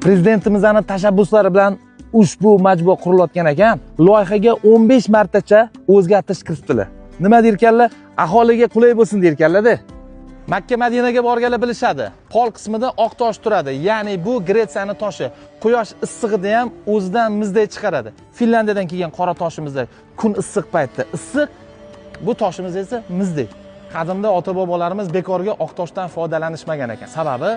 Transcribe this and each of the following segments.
Prezidentimizning tashabbuslari bilan ushbu majmua qurilayotgan ekan. Loyihaga 15 martacha o'zgartirish kiritdilar. Nima derkanlar? Aholiga qulay bo'lsin derkanlar-da. Makka Madinaga borganlar bilishadi. Pol qismida oq tosh turadi. Ya'ni bu Gretsiyaning toshi. Quyosh issig'ida ham o'zidan muzday chiqaradi. Finlandiyadan kelgan qora toshimizda kun issiq paytda issiq, bu toshimiz esa muzdek. Qadimda ota-bobolarimiz bekorga oq toshdan foydalanishmagan ekan. Sababi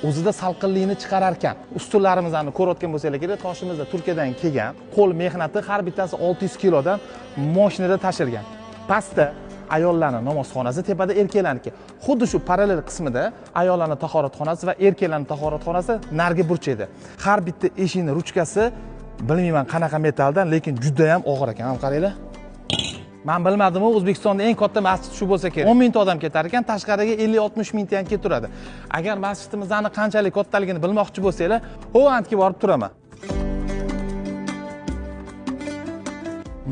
o'zida salqinlikni chiqarar ekan. Ustunlarimizni ko'rayotgan bo'lsanglar kerak, toshimizda Turkiyadan kelgan, qo'l mehnati har bittasi 600 kilodan mashinada tashirgan. Pastda ayollarning namozxonasi, tepada erkaklarniki. Xuddi shu parallel qismida ayollarning tahoratxonasi va erkaklarning tahoratxonasi narigi burchakda. Har bitta eshikning ruchkasi bilmayman qanaqa metaldan, lekin juda ham og'ir ekan. Qaranglar. Men bilmadim, O'zbekistonda eng katta masjid shu bo'lsa kerak. 10 mingta odam ketar ekan, tashqariga 50-60 mingta ham keturadi. Agar masjidimizning qanchalik kattaligini bilmoqchi bo'lsanglar, Holandga borib turaman.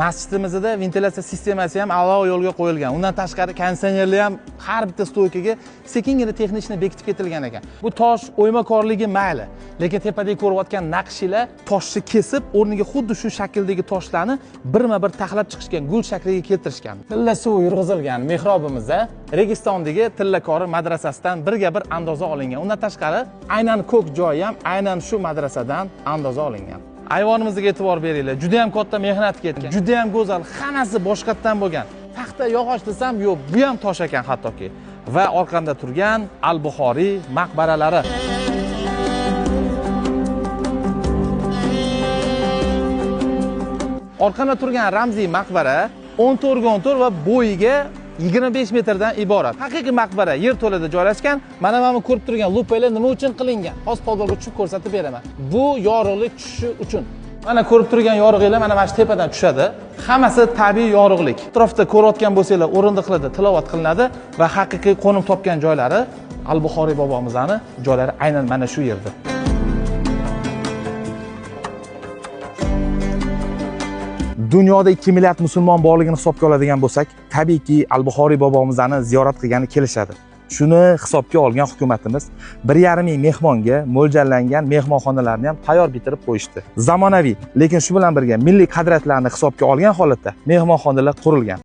Masjidimizda ventilyatsiya sistemasi ham a'lo yo'lga qo'yilgan. Undan tashqari konditsionerlar ham har bitta stoykaga sekingina texnikni bekitib ketilgan ekan. Bu tosh o'ymakorligi mayli, lekin tepadagi ko'rayotgan naqshlar toshni kesib, o'rniga xuddi shu shakldagi toshlarni birma-bir taxlab chiqishgan, gul shakliga keltirishgan. Tilla suv yurg'izilgan mehrobimizda Registondagi Tillakori madrasasidan birga bir andoza olingan. Undan tashqari aynan ko'k joyi ham aynan shu madrasadan andoza olingan. Ayvonimizga e'tibor beringlar. Juda ham katta mehnat ketgan. Juda ham go'zal, hammasi boshqatdan bo'lgan. Taxta yog'och desam, yo'q, bu ham tosh ekan hattoki. Va orqamda turgan Al-Buxoriy maqbaralari. Orqamda turgan ramziy maqbara 14 va bo'yiga 25 metrdan iborat. Haqiqiy maqbara yerto'lada joylashgan. Mana bu ko'rib turgan lupalar nima uchun qilingan? Hozir podolga tushib ko'rsatib beraman. Bu yorug'lik tushishi uchun. Mana ko'rib turgan yorug'liklar mana shu tepadan tushadi. Hammasi tabiiy yorug'lik. Atrofda ko'rayotgan bo'lsanglar, o'rindiqlarda tilovat qilinadi va haqiqiy qo'nim topgan joylari Al-Buxoriy bobomizning joylari aynan mana shu yerda. Dunyoda 2 milliard musulmon borligini hisobga oladigan bo'lsak, tabiiyki Al-Buxoriy bobomizni ziyorat qilgani kelishadi. Shuni hisobga olgan hukumatimiz 1,5 ming mehmonga mo'ljallangan mehmonxonalarni ham tayyor bitirib qo'yishdi. Zamonaviy, lekin shu bilan birga milliy qadriyatlarni hisobga olgan holatda mehmonxonalar qurilgan.